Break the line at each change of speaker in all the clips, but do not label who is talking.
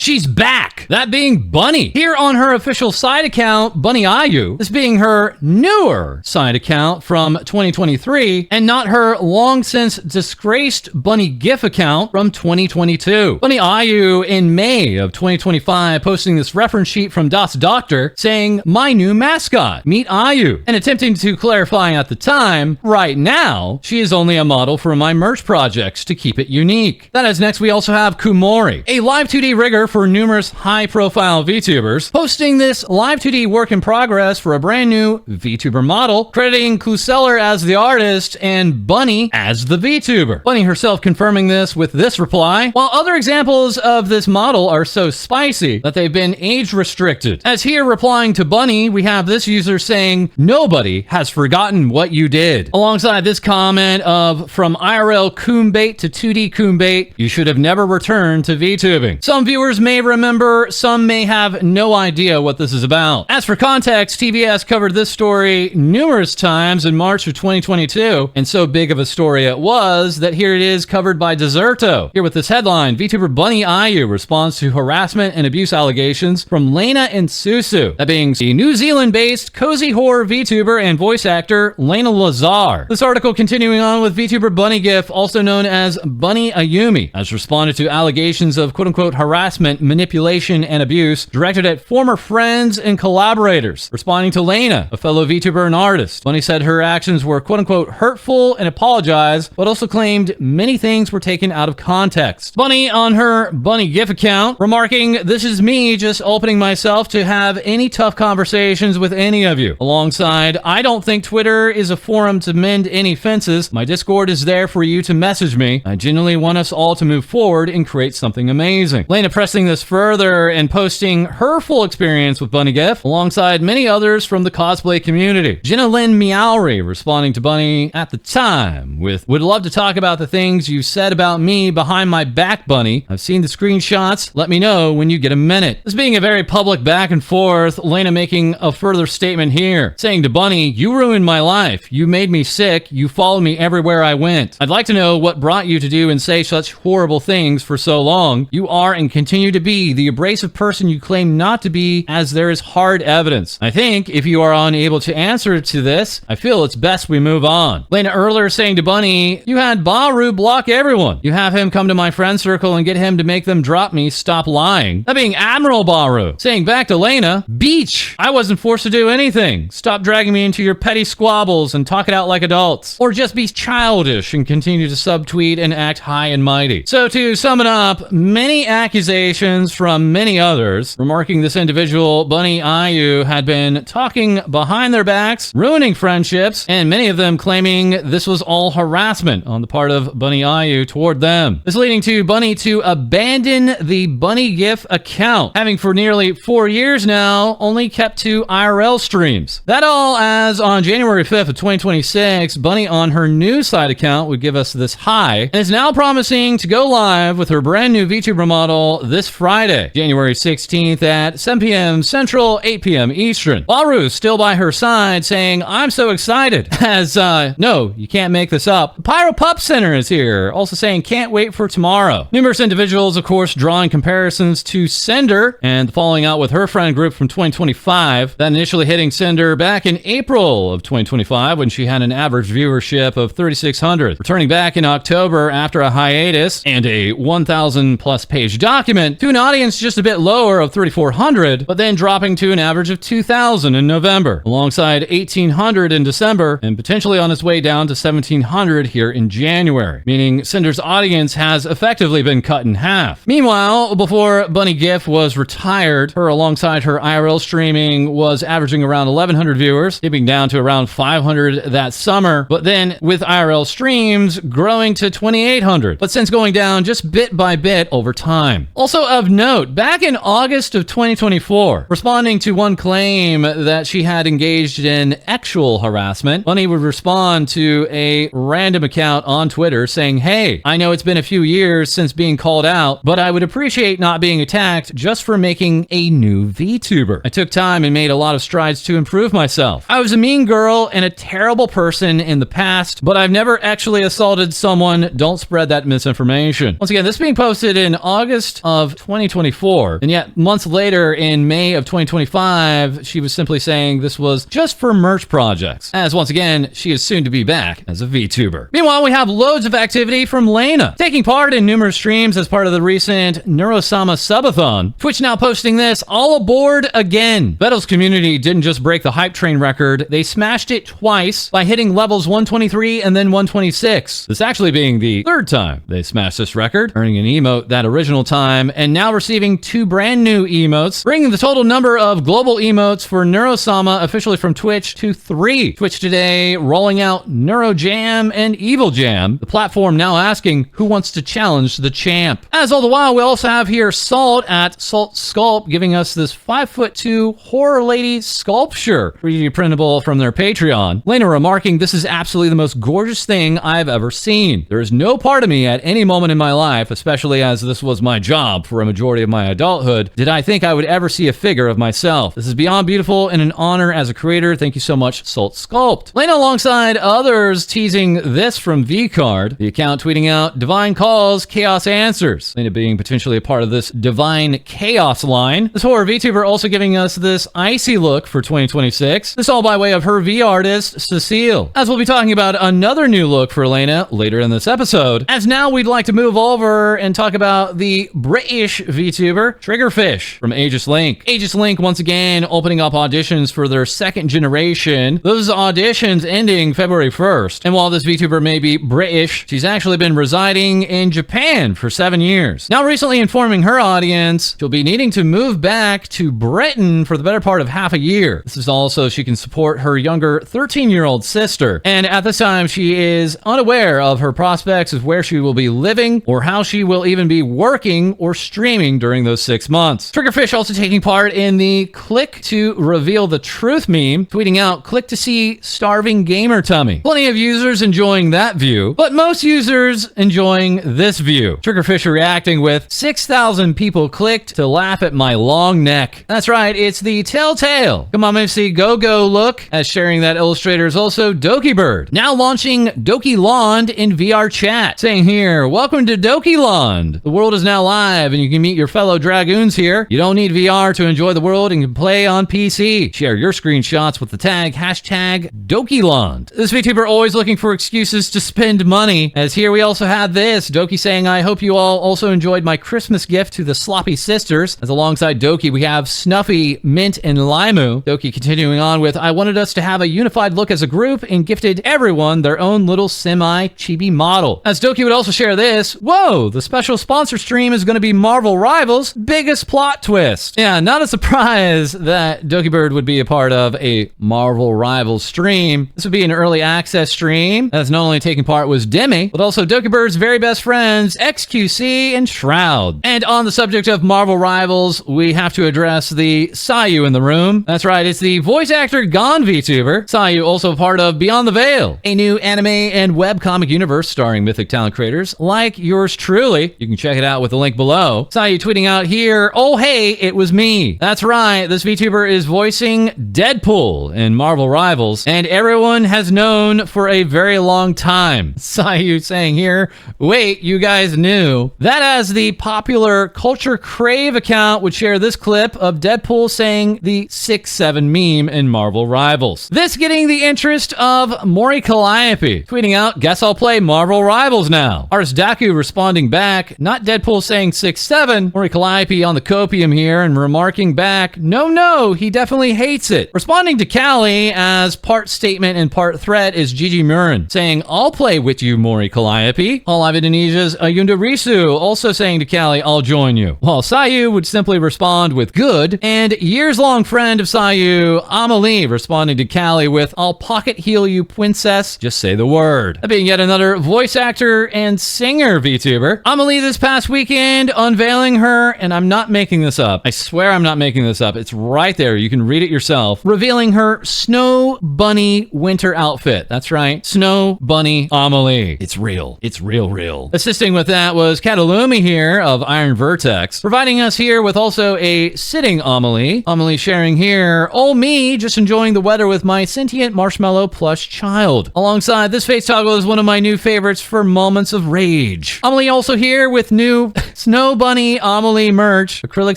She's back! That being Bunny. Here on her official side account, Bunny IU, this being her newer side account from 2023, and not her long-since disgraced Bunny GIF account from 2022. Bunny IU in May of 2025 posting this reference sheet from Das Doctor saying, "My new mascot, meet IU," and attempting to clarify at the time, right now, she is only a model for my merch projects to keep it unique. That is next we also have Kumori, a live 2D rigger for numerous high-profile VTubers, posting this live 2D work in progress for a brand new VTuber model, crediting Kluseller as the artist and Bunny as the VTuber. Bunny herself confirming this with this reply, while other examples of this model are so spicy that they've been age restricted. As here replying to Bunny, we have this user saying, "Nobody has forgotten what you did." Alongside this comment of, "From IRL Coombait to 2D Coombait, you should have never returned to VTubing." Some viewers may remember, some may have no idea what this is about. As for context, TBS covered this story numerous times in March of 2022, and so big of a story it was that here it is covered by Deserto. Here with this headline, VTuber Bunny IU responds to harassment and abuse allegations from Layna and Susu. That being the New Zealand-based cozy horror VTuber and voice actor Layna Lazar. This article continuing on with VTuber Bunny GIF, also known as Bunny Ayumi, has responded to allegations of quote-unquote harassment, manipulation, and abuse directed at former friends and collaborators. Responding to Layna, a fellow VTuber and artist, Bunny said her actions were quote-unquote hurtful and apologized, but also claimed many things were taken out of context. Bunny on her Bunny GIF account, remarking, "This is me just opening myself to have any tough conversations with any of you." Alongside, "I don't think Twitter is a forum to mend any fences. My Discord is there for you to message me. I genuinely want us all to move forward and create something amazing." Layna pressing this further and posting her full experience with Bunny GIF, alongside many others from the cosplay community. Jenna Lynn Meowry responding to Bunny at the time with, "Would love to talk about the things you said about me behind my back, Bunny. I've seen the screenshots. Let me know when you get a minute." This being a very public back and forth, Layna making a further statement here, saying to Bunny, "You ruined my life. You made me sick. You followed me everywhere I went. I'd like to know what brought you to do and say such horrible things for so long. You are and continue to be the abrasive person you claim not to be, as there is hard evidence. I think if you are unable to answer to this, I feel it's best we move on." Layna earlier saying to Bunny, "You had Baru block everyone. You have him come to my friend circle and get him to make them drop me. Stop lying." That being Admiral Baru saying back to Layna, "Beach, I wasn't forced to do anything. Stop dragging me into your petty squabbles and talk it out like adults. Or just be childish and continue to subtweet and act high and mighty." So to sum it up, many accusations from many others, remarking this individual, Bunny IU, had been talking behind their backs, ruining friendships, and many of them claiming this was all harassment on the part of Bunny IU toward them. This leading to Bunny to abandon the Bunny GIF account, having for nearly 4 years now only kept 2 IRL streams. That all as on January 5th of 2026, Bunny on her new side account would give us this high, and is now promising to go live with her brand new VTuber model this Friday, January 16th at 7 p.m. Central, 8 p.m. Eastern. Baru still by her side saying, "I'm so excited," as, no, you can't make this up. Pyro Pup Center is here, also saying, "Can't wait for tomorrow." Numerous individuals, of course, drawing comparisons to Cinder and falling out with her friend group from 2025, that initially hitting Cinder back in April of 2025 when she had an average viewership of 3,600, returning back in October after a hiatus and a 1,000 plus page document to an audience just a bit lower of 3,400, but then dropping to an average of 2,000 in November, alongside 1,800 in December, and potentially on its way down to 1,700 here in January, meaning Cinder's audience has effectively been cut in half. Meanwhile, before Bunny GIF was retired, her alongside her IRL streaming was averaging around 1,100 viewers, dipping down to around 500 that summer, but then with IRL streams growing to 2,800, but since going down just bit by bit over time. Also of note, back in August of 2024, responding to one claim that she had engaged in actual harassment, Bunny would respond to a random account on Twitter saying, "Hey, I know it's been a few years since being called out, but I would appreciate not being attacked just for making a new VTuber. I took time and made a lot of strides to improve myself. I was a mean girl and a terrible person in the past, but I've never actually assaulted someone. Don't spread that misinformation." Once again, this being posted in August of of 2024. And yet, months later, in May of 2025, she was simply saying this was just for merch projects, as once again, she is soon to be back as a VTuber. Meanwhile, we have loads of activity from Layna, taking part in numerous streams as part of the recent Neuro-Sama subathon. Twitch now posting this, all aboard again. Vettel's community didn't just break the hype train record, they smashed it twice by hitting levels 123 and then 126. This actually being the third time they smashed this record, earning an emote that original time, and now receiving 2 brand new emotes, bringing the total number of global emotes for Neuro-Sama officially from Twitch to 3. Twitch today rolling out Neuro Jam and Evil Jam, the platform now asking who wants to challenge the champ. As all the while, we also have here Salt at Salt Sculpt giving us this 5'2" horror lady sculpture, 3D printable from their Patreon. Layna remarking, this is absolutely the most gorgeous thing I've ever seen. There is no part of me at any moment in my life, especially as this was my job for a majority of my adulthood, did I think I would ever see a figure of myself. This is beyond beautiful and an honor as a creator. Thank you so much, Salt Sculpt. Layna alongside others teasing this from VCard, the account tweeting out, Divine Calls, Chaos Answers. Layna being potentially a part of this Divine Chaos line. This horror VTuber also giving us this icy look for 2026. This all by way of her V artist, Cecile. As we'll be talking about another new look for Layna later in this episode, as now we'd like to move over and talk about the British VTuber, Triggerfish from Aegis Link. Aegis Link once again opening up auditions for their second generation. Those auditions ending February 1st. And while this VTuber may be British, she's actually been residing in Japan for 7 years. Now recently informing her audience, she'll be needing to move back to Britain for the better part of half a year. This is also so she can support her younger 13-year-old sister. And at this time, she is unaware of her prospects of where she will be living or how she will even be working or streaming during those 6 months. Triggerfish also taking part in the click to reveal the truth meme, tweeting out, click to see starving gamer tummy. Plenty of users enjoying that view, but most users enjoying this view. Triggerfish reacting with 6,000 people clicked to laugh at my long neck. That's right, it's the Telltale Come on MC Go-Go look, as sharing that illustrator is also Dokibird. Now launching Dokiland in VR chat, saying here, welcome to Dokiland. The world is now live and you can meet your fellow dragoons here. You don't need VR to enjoy the world and can play on PC. Share your screenshots with the tag hashtag Dokiland. This VTuber always looking for excuses to spend money, as here we also had this, Doki saying, I hope you all also enjoyed my Christmas gift to the Sloppy Sisters. As alongside Doki, we have Snuffy, Mint, and Limu. Doki continuing on with, I wanted us to have a unified look as a group and gifted everyone their own little semi-chibi model. As Doki would also share this, whoa, the special sponsor stream is going to be Marvel Rivals' biggest plot twist. Yeah, not a surprise that Dokibird would be a part of a Marvel Rivals stream. This would be an early access stream, as not only taking part was Demi, but also Dokibird's very best friends, XQC and Shroud. And on the subject of Marvel Rivals, we have to address the Sayu in the room. That's right, it's the voice actor Gon VTuber. Sayu also part of Beyond the Veil, a new anime and webcomic universe starring mythic talent creators like yours truly. You can check it out with the link below. Sayu tweeting out here, oh hey, it was me. That's right, this VTuber is voicing Deadpool in Marvel Rivals, and everyone has known for a very long time. Sayu saying here, wait, you guys knew? That as the popular Culture Crave account would share this clip of Deadpool saying the 6-7 meme in Marvel Rivals. This getting the interest of Mori Calliope, tweeting out, guess I'll play Marvel Rivals now. Artist Daku responding back, not Deadpool saying 6-7, Mori Calliope on the copium here and remarking back, no, he definitely hates it. Responding to Callie as part statement and part threat is Gigi Murin, saying, I'll play with you, Mori Calliope. Hololive Indonesia's Ayunda Risu also saying to Callie, I'll join you. While Sayu would simply respond with good, and years-long friend of Sayu, Amelie, responding to Callie with, I'll pocket heal you, princess, just say the word. That being yet another voice actor and singer VTuber. Amelie this past weekend unveiling her, and I'm not making this up. I swear I'm not making this up. It's right there. You can read it yourself. Revealing her Snow Bunny winter outfit. That's right. Snow Bunny Amelie. It's real. It's real. Assisting with that was Katalumi here of Iron Vertex, providing us here with also a sitting Amelie. Amelie sharing here, oh me, just enjoying the weather with my sentient marshmallow plush child. Alongside, this face toggle is one of my new favorites for moments of rage. Amelie also here with new Snow Bunny Amelie merch, acrylic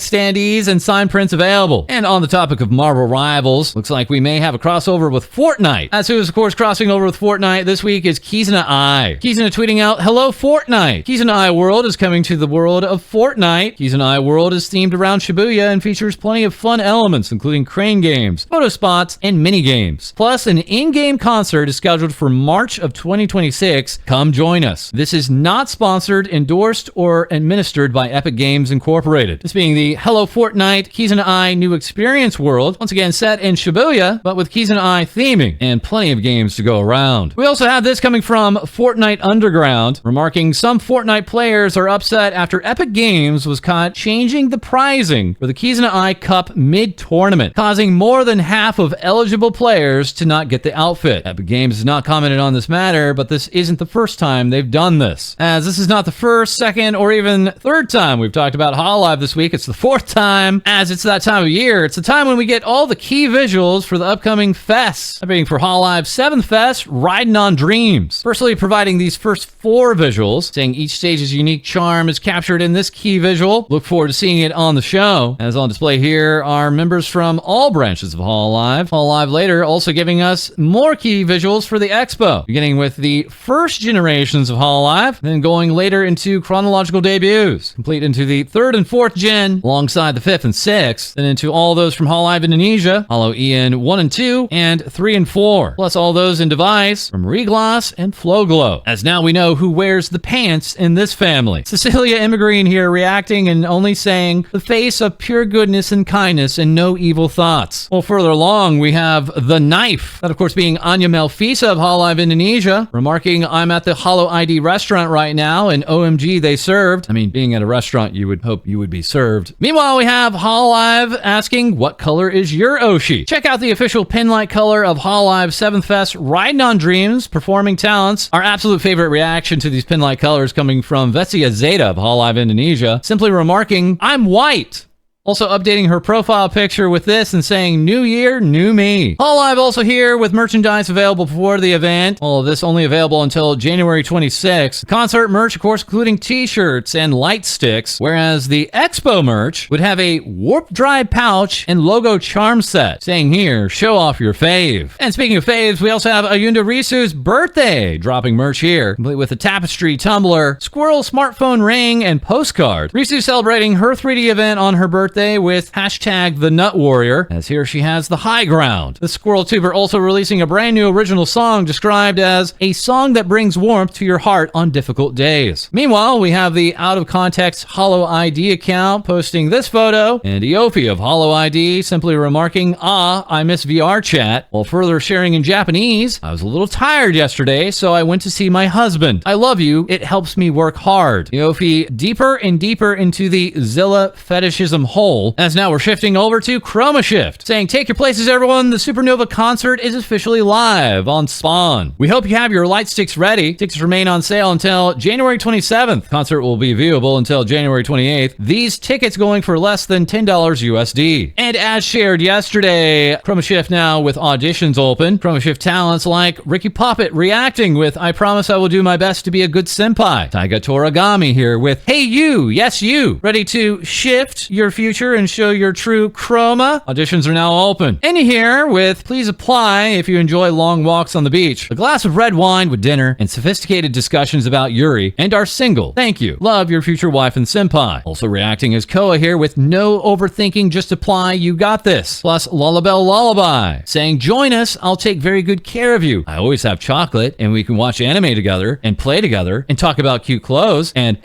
standees, and sign prints available. And on the topic of Marvel rivals, looks like we may have a crossover with Fortnite. As who is, of course, crossing over with Fortnite this week is KizunaAI. Kizuna tweeting out, "Hello, Fortnite. KizunaAI World is coming to the world of Fortnite. KizunaAI World is themed around Shibuya and features plenty of fun elements, including crane games, photo spots, and mini games. Plus, an in-game concert is scheduled for March of 2026. Come join us." This is not sponsored, endorsed, or administered by Epic Games Incorporated. This being the Hello Fortnite KizunaAI New Experience World, once again set in Shibuya, but with KizunaAI theming and plenty of games to go around. We also have this coming from Fortnite Underground, remarking some Fortnite players are upset after Epic Games was caught changing the pricing for the KizunaAI Cup mid-tournament, causing more than half of eligible players to not get the outfit. Epic Games has not commented on this matter, but this isn't the first time they've done this. As this is not the first, second, or even third time we've talked about Hololive this week, it's the fourth time, as it's that time of year. It's the time when we get all the key visuals for the upcoming fests. That being for Hololive's 7th Fest, Riding on Dreams. Firstly, providing these first 4 visuals, saying each stage's unique charm is captured in this key visual. Look forward to seeing it on the show. As on display here are members from all branches of Hololive. Hololive later also giving us more key visuals for the expo, beginning with the first generations of Hololive, then going later into chronological debuts, complete into the 3rd and 4th gen, alongside the 5th and 6th, then into all those from Hololive Indonesia, Holo EN 1 and 2, and 3 and 4, plus all those in device from Regloss and Flowglow. As now we know who wears the pants in this family. Cecilia Immigreen here reacting and only saying, "The face of pure goodness and kindness and no evil thoughts." Well, further along, we have The Knife. That, of course, being Anya Melfisa of Hololive Indonesia, remarking, "I'm at the HoloID restaurant right now, and OMG, they served." I mean, being at a restaurant, you would hope you would be served. Meanwhile, we have Hololive asking, "What color is your Oshi?" Check out the official pinlight color of Hololive's 7th Fest, Riding on Dreams, performing talents. Our absolute favorite reaction to these pinlight colors coming from Vetsia Zeta of Hololive Indonesia, simply remarking, "I'm white." Also updating her profile picture with this and saying, "New year, new me." Hololive also here with merchandise available before the event. All of this only available until January 26th. Concert merch, of course, including t-shirts and light sticks, whereas the expo merch would have a warp drive pouch and logo charm set, saying here, "Show off your fave." And speaking of faves, we also have Ayunda Risu's birthday dropping merch here, complete with a tapestry tumbler, squirrel smartphone ring, and postcard. Risu celebrating her 3D event on her birthday with hashtag the Nut Warrior, as here she has the high ground. The Squirrel Tuber also releasing a brand new original song described as a song that brings warmth to your heart on difficult days. Meanwhile, we have the out of context HoloID account posting this photo, and Iofi of HoloID simply remarking, "Ah, I miss VR chat," while further sharing in Japanese, "I was a little tired yesterday, so I went to see my husband. I love you, it helps me work hard." Iofi deeper and deeper into the Zilla fetishism hole, as now we're shifting over to ChromaSHIFT, saying, "Take your places, everyone. The Supernova concert is officially live on Spawn. We hope you have your light sticks ready. Tickets remain on sale until January 27th. Concert will be viewable until January 28th. These tickets going for less than $10 USD. And as shared yesterday, ChromaSHIFT now with auditions open. ChromaSHIFT talents like Ricky Poppet reacting with, "I promise I will do my best to be a good senpai." Taiga Toragami here with, "Hey you, yes you, ready to shift your future and show your true chroma." Auditions are now open. And here with, "Please apply if you enjoy long walks on the beach, a glass of red wine with dinner, and sophisticated discussions about Yuri, and are single. Thank you. Love your future wife and senpai." Also reacting is Koa here with, "No overthinking, just apply, you got this." Plus Lullabelle Lullaby saying, "Join us, I'll take very good care of you. I always have chocolate, and we can watch anime together, and play together, and talk about cute clothes, and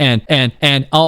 I'll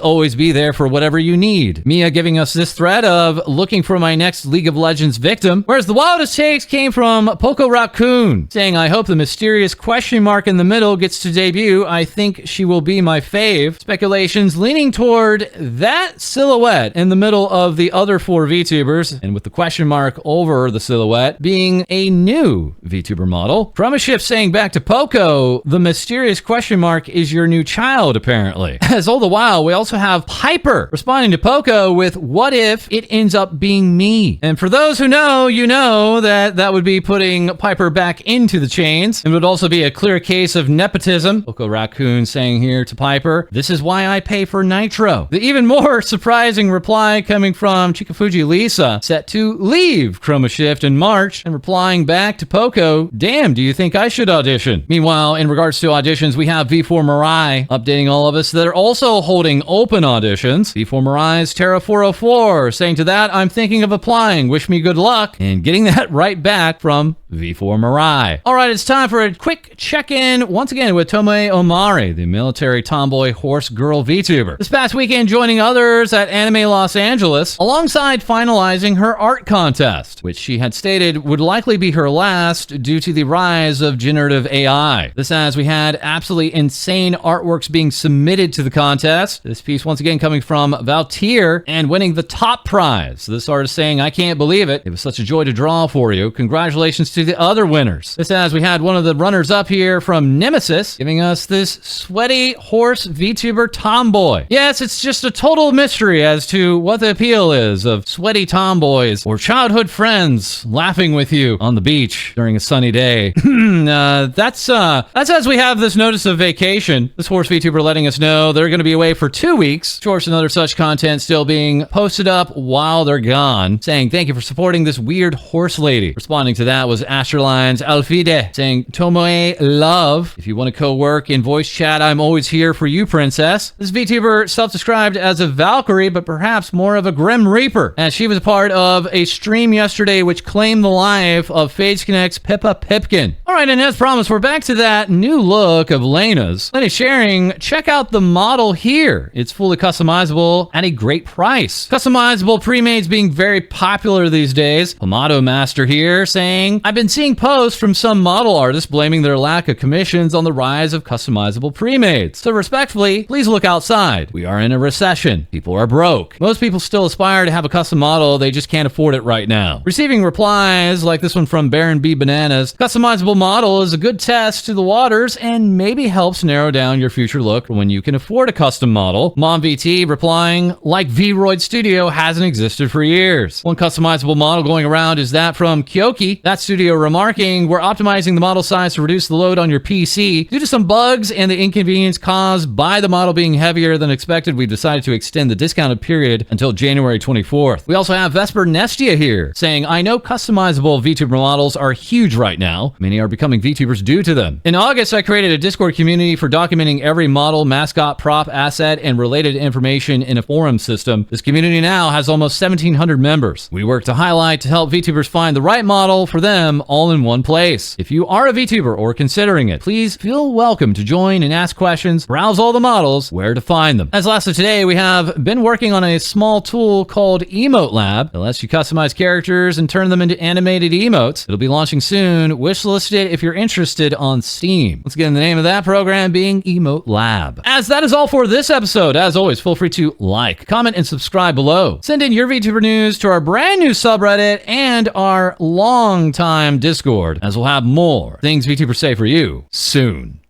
always be there for whatever you need." Mia giving us this thread of, "Looking for my next League of Legends victim." Whereas the wildest takes came from Poco Raccoon, saying, "I hope the mysterious question mark in the middle gets to debut. I think she will be my fave." Speculations leaning toward that silhouette in the middle of the other 4 VTubers, and with the question mark over the silhouette being a new VTuber model. ChromaSHIFT saying back to Poco, "The mysterious question mark is your new child, apparently." As all the while, we also have Piper responding to Poco with what if it ends up being me? And for those who know, you know that that would be putting Piper back into the chains. It would also be a clear case of nepotism. Coco Raccoon saying here to Piper, this is why I pay for Nitro. The even more surprising reply coming from Chikafuji Lisa, set to leave ChromaSHIFT in March, and replying back to Poco, damn, do you think I should audition? Meanwhile, in regards to auditions, we have V4 Mirai updating all of us that are also holding open auditions. V4 Mirai's Terra 404 saying to that, I'm thinking of applying, wish me good luck, and getting that right back from V4 Mirai. All right, it's time for a quick check-in once again with Tomoe Omari, the military tomboy horse girl VTuber. This past weekend joining others at Anime Los Angeles alongside finalizing her art contest, which she had stated would likely be her last due to the rise of generative AI. This as we had absolutely insane artworks being submitted to the contest. This piece once again coming from Valtier and winning the top prize. This artist saying, I can't believe it. It was such a joy to draw for you. Congratulations to the other winners. This as we had one of the runners up here from Nemesis giving us this sweaty horse VTuber tomboy. Yes, it's just a total mystery as to what the appeal is of sweaty tomboys or childhood friends laughing with you on the beach during a sunny day. That's as we have this notice of vacation. This horse VTuber letting us know they're going to be away for 2 weeks. Of course, and other such content still being posted up while they're gone, saying thank you for supporting this weird horse lady. Responding to that was Asherline's Alfide saying, Tomoe love. If you want to co-work in voice chat, I'm always here for you, princess. This VTuber self-described as a Valkyrie, but perhaps more of a Grim Reaper, as she was a part of a stream yesterday which claimed the life of Phage Connect's Pippa Pipkin. All right, and as promised, we're back to that new look of Layna's. Layna sharing, check out the model here. It's fully customizable at a great price. Customizable pre-mades being very popular these days. Pomado Master here saying, I've been seeing posts from some model artists blaming their lack of commissions on the rise of customizable pre-mades. So respectfully, please look outside. We are in a recession. People are broke. Most people still aspire to have a custom model, they just can't afford it right now. Receiving replies like this one from Baron B Bananas, customizable model is a good test to the waters and maybe helps narrow down your future look when you can afford a custom model. Mom VT replying, like V-Roid Studio hasn't existed for years. One customizable model going around is that from Kyoki. That studio remarking, we're optimizing the model size to reduce the load on your PC. Due to some bugs and the inconvenience caused by the model being heavier than expected, we've decided to extend the discounted period until January 24th. We also have Vesper Nestia here saying, I know customizable VTuber models are huge right now. Many are becoming VTubers due to them. In August, I created a Discord community for documenting every model, mascot, prop, asset, and related information in a forum system. This community now has almost 1,700 members. We work to highlight to help VTubers find the right model for them all in one place. If you are a VTuber or considering it, please feel welcome to join and ask questions, browse all the models, where to find them. As last of today, we have been working on a small tool called Emote Lab that lets you customize characters and turn them into animated emotes. It'll be launching soon. Wishlist it if you're interested on Steam. Once again, the name of that program being Emote Lab. As that is all for this episode, as always, feel free to like, comment, and subscribe below. Send in your VTuber news to our brand new subreddit and our long-time Discord, as we'll have more things VTubers say for you soon.